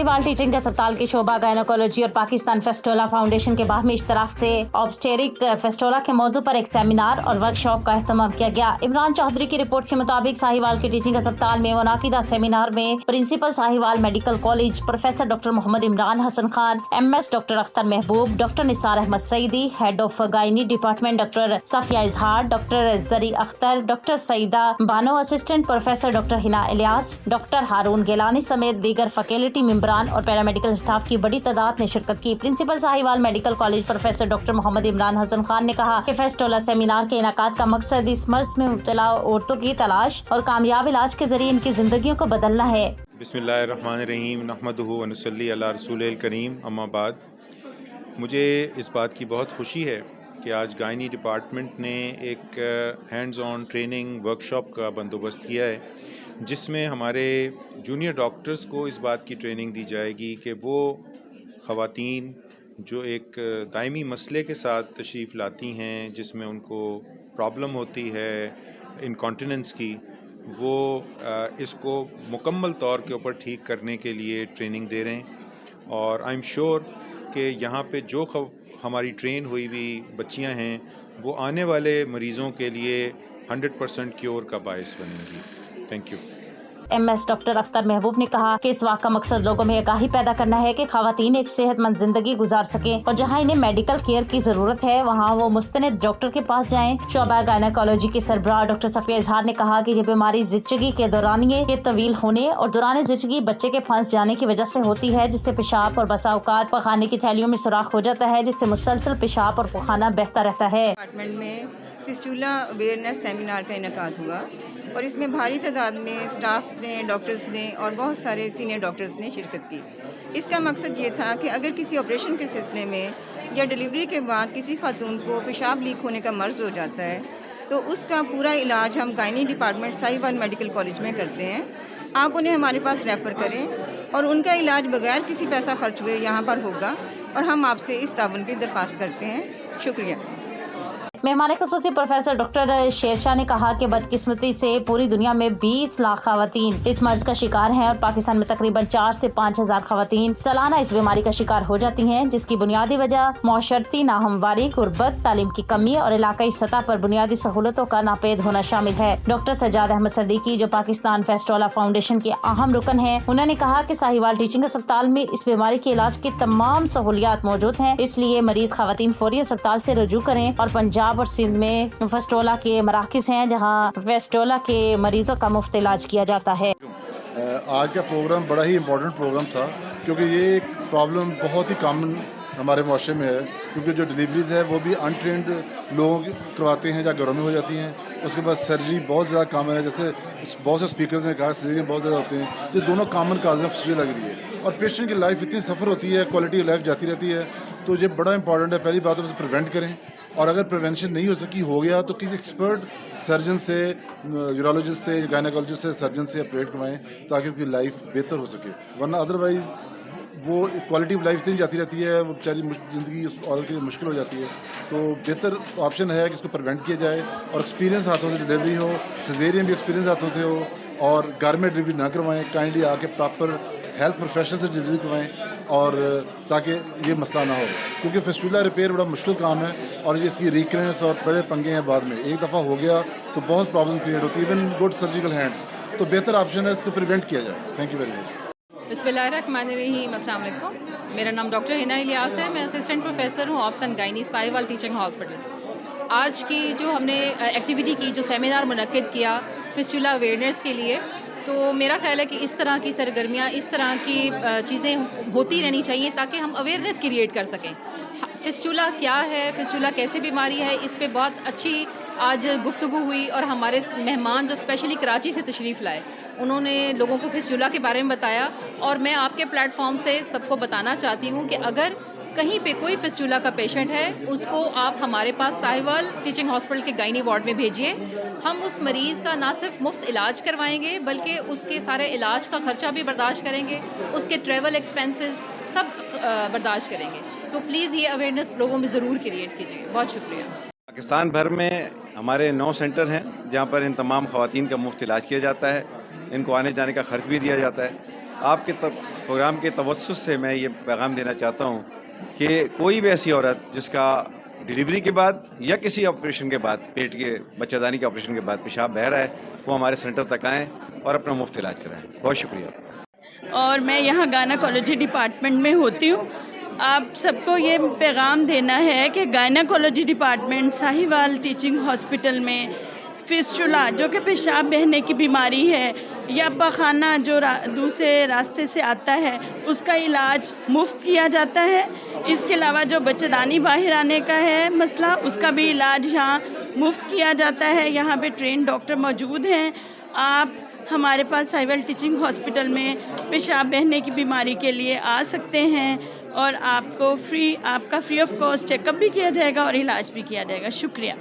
Sahiwal teaching अस्पताल के शोबा gynaecology और पाकिस्तान फेस्टोला फाउंडेशन के बाहमी इश्तराक से ऑब्स्टेरिक फेस्टोला के मौजू पर एक सेमिनार और वर्कशॉप का एहतमाम किया गया। इमरान चौधरी की रिपोर्ट के मुताबिक साहिवाल के टीचिंग अस्पताल में मुनाकिदा सेमिनार में principal Sahiwal medical college professor doctor Mohammad Imran Hasan Khan, MS doctor Akhtar Mahboob, doctor Nisar Ahmed Saeedi, head of gynae department doctor Safia Izhar, doctor Zari Akhtar, doctor Saeeda Bano, assistant professor doctor Hina Ilyas, doctor Haroon Gilani समेत दीगर फैकल्टी मेंबरान और पैरामेडिकल स्टाफ की बड़ी तादाद ने शिरकत की। Principal Sahiwal medical college professor doctor Mohammad Imran Hasan Khan ने कहा कि फेस्टोला सेमिनार के इनाकात का मकसद इस मर्ज में मुब्तला औरतों की तलाश और कामयाब इलाज के जरिए इनकी जिंदगियों को बदलना है। बिस्मिल्लाहिर्रहमानिर्रहीम नहमदुहु व नुसल्ली अला रसूलिल करीम अम्मा बाद। मुझे इस बात की बहुत खुशी है कि आज गायनी डिपार्टमेंट ने एक हैंड्स ऑन ट्रेनिंग वर्कशॉप का बंदोबस्त किया है, जिसमें हमारे जूनियर डॉक्टर्स को इस बात की ट्रेनिंग दी जाएगी कि वो ख़वातीन जो एक दायमी मसले के साथ तशरीफ़ लाती हैं, जिसमें उनको प्रॉब्लम होती है इनकॉन्टिनेंस की, वो इसको मुकम्मल तौर के ऊपर ठीक करने के लिए ट्रेनिंग दे रहे हैं। और आई एम श्योर कि यहाँ पे जो हमारी ट्रेन हुई हुई बच्चियाँ हैं वो आने वाले मरीज़ों के लिए 100% क्योर का बायस बनेंगी। Thank you. MS doctor Akhtar महबूब ने कहा कि इस वाक़ का मकसद लोगों में आगाही पैदा करना है कि ख़वातीन एक सेहतमंद जिंदगी गुजार सकें और जहां इन्हें मेडिकल केयर की जरूरत है वहां वो मुस्तनिद डॉक्टर के पास जाएं। शोबा गायनोकोलॉजी की सरबराह डॉक्टर सफिया इजहार ने कहा कि ये बीमारी ज़िंदगी के दौरानिये के तवील होने और दौरान ज़िंदगी बच्चे के फंस जाने की वजह से होती है, जिससे पेशाब और बसा औकात पखाने की थैलियों में सुराख हो जाता है, जिससे मुसलसल पेशाब और पखाना बहता रहता है। डिपार्टमेंट में फिस्टूला अवेयरनेस सेमिनार का इनेकाद हुआ और इसमें भारी तादाद में स्टाफ्स ने, डॉक्टर्स ने और बहुत सारे सीनियर डॉक्टर्स ने शिरकत की। इसका मकसद ये था कि अगर किसी ऑपरेशन के सिलसिले में या डिलीवरी के बाद किसी खातून को पेशाब लीक होने का मर्ज हो जाता है तो उसका पूरा इलाज हम gynae department Sahiwal medical college में करते हैं। आप उन्हें हमारे पास रेफ़र करें और उनका इलाज बगैर किसी पैसा खर्च हुए यहाँ पर होगा और हम आपसे इस ताउन की दरख्वास्त करते हैं। शुक्रिया। मेहमान ख़ुसूसी प्रोफेसर डॉक्टर शेरशाह ने कहा कि बदकिस्मती से पूरी दुनिया में 20 लाख ख़वातीन इस मर्ज का शिकार हैं और पाकिस्तान में तकरीबन 4 से 5 हज़ार ख़वातीन सालाना इस बीमारी का शिकार हो जाती हैं, जिसकी बुनियादी वजह मौशरती नाहमवारी, गुर्बत, तालीम की कमी और इलाकाई सतह पर बुनियादी सहूलतों का नापेद होना शामिल है। डॉक्टर सज्जाद अहमद सदीकी जो पाकिस्तान फेस्टोला फाउंडेशन के अहम रुकन है, उन्होंने कहा कि साहिवाल टीचिंग अस्पताल में इस बीमारी के इलाज की तमाम सहूलियात मौजूद हैं, इसलिए मरीज ख़वातीन फौरी अस्पताल से रुजू करें। और पंजाब और सिंध में फेस्टोला के मराकिज हैं जहां फेस्टोला के मरीजों का मुफ्त इलाज किया जाता है। आज का प्रोग्राम बड़ा ही इम्पोर्टेंट प्रोग्राम था क्योंकि ये एक प्रॉब्लम बहुत ही कॉमन हमारे मुआशरे में है, क्योंकि जो डिलीवरीज है वो भी अनट्रेंड लोग करवाते हैं या घरों में हो जाती हैं। उसके बाद सर्जरी बहुत ज़्यादा कॉमन है, जैसे बहुत से स्पीकर्स ने कहा सर्जरी बहुत ज़्यादा होते हैं। ये दोनों कॉमन काज हैं लग रही है और पेशेंट की लाइफ इतनी सफ़र होती है, क्वालिटी ऑफ लाइफ जाती रहती है, तो ये बड़ा इंपॉर्टेंट है। पहली बात तो उसे प्रिवेंट करें और अगर प्रिवेंशन नहीं हो गया तो किसी एक्सपर्ट सर्जन से, यूरोलॉजिस्ट से, गायनोकोलॉजिस्ट से, सर्जन से ऑपरेट करवाएं ताकि उनकी लाइफ बेहतर हो सके, वरना अदरवाइज़ वो क्वालिटी ऑफ लाइफ इतनी जाती रहती है, वो बेचारी ज़िंदगी उस औरत के लिए मुश्किल हो जाती है। तो बेहतर ऑप्शन है कि इसको प्रिवेंट किया जाए और एक्सपीरियंस हाथों से डिलीवरी हो, सिजेरियन भी एक्सपीरियंस हाथों से हो और घर में डिलीवरी ना करवाएं, काइंडली आके प्रॉपर हेल्थ प्रोफेशनल से डिलीवरी करवाएं और ताकि ये मसला ना हो, क्योंकि फिस्टूला रिपेयर बड़ा मुश्किल काम है और ये इसकी रिकरेंस और बड़े पंगे हैं बाद में। एक दफ़ा हो गया तो बहुत प्रॉब्लम क्रिएट होती है, इवन गुड सर्जिकल हैंड्स। तो बेहतर ऑप्शन है इसको प्रिवेंट किया जाए। Thank you very much. बिस्मिल्लाहिर्रहमानिर्रहीम, अस्सलाम वालेकुम। मेरा नाम डॉक्टर हिना इलियास है। मैं असिस्टेंट प्रोफेसर हूँ ops and gynae Sahiwal teaching hospital. आज की जो हमने एक्टिविटी की, जो सेमिनार मुनक्किद किया फिस्टूला अवेयरनेस के लिए, तो मेरा ख्याल है कि इस तरह की सरगर्मियाँ, इस तरह की चीज़ें होती रहनी चाहिए ताकि हम अवेयरनेस क्रिएट कर सकें। फिस्टूला क्या है, फिस्टूला कैसे बीमारी है, इस पे बहुत अच्छी आज गुफ्तगू हुई और हमारे मेहमान जो स्पेशली कराची से तशरीफ़ लाए उन्होंने लोगों को फिस्टूला के बारे में बताया। और मैं आपके प्लेटफॉर्म से सबको बताना चाहती हूँ कि अगर कहीं पे कोई फिस्टूला का पेशेंट है उसको आप हमारे पास साहिवाल टीचिंग हॉस्पिटल के गायनी वार्ड में भेजिए। हम उस मरीज़ का ना सिर्फ मुफ्त इलाज करवाएंगे बल्कि उसके सारे इलाज का ख़र्चा भी बर्दाश्त करेंगे, उसके ट्रैवल एक्सपेंसेस सब बर्दाश्त करेंगे। तो प्लीज़ ये अवेयरनेस लोगों में ज़रूर क्रिएट कीजिए। बहुत शुक्रिया। पाकिस्तान भर में हमारे 9 सेंटर हैं जहाँ पर इन तमाम ख़वातीन का मुफ्त इलाज किया जाता है। इनको आने जाने का खर्च भी दिया जाता है। آپ کے پروگرام کے توسط سے میں یہ پیغام دینا چاہتا ہوں کہ کوئی بھی ایسی عورت جس کا ڈلیوری کے بعد یا کسی آپریشن کے بعد پیٹ کے بچہ دانی کے آپریشن کے بعد پیشاب بہ رہا ہے وہ ہمارے سینٹر تک آئیں اور اپنا مفت علاج کرائیں. بہت شکریہ. اور میں یہاں گائناکالوجی ڈپارٹمنٹ میں ہوتی ہوں. آپ سب کو یہ پیغام دینا ہے کہ gynaecology department Sahiwal teaching hospital میں فسٹولا جو کہ پیشاب بہنے کی بیماری ہے یا پخانہ جو دوسرے راستے سے آتا ہے اس کا علاج مفت کیا جاتا ہے. اس کے علاوہ جو بچہ دانی باہر آنے کا ہے مسئلہ اس کا بھی علاج یہاں مفت کیا جاتا ہے. یہاں پہ ٹرین ڈاکٹر موجود ہیں. آپ ہمارے پاس ساہیوال ٹیچنگ ہاسپٹل میں پیشاب بہنے کی بیماری کے لیے آ سکتے ہیں اور آپ کا free of cost check up بھی کیا جائے گا اور علاج بھی کیا جائے گا. شکریہ.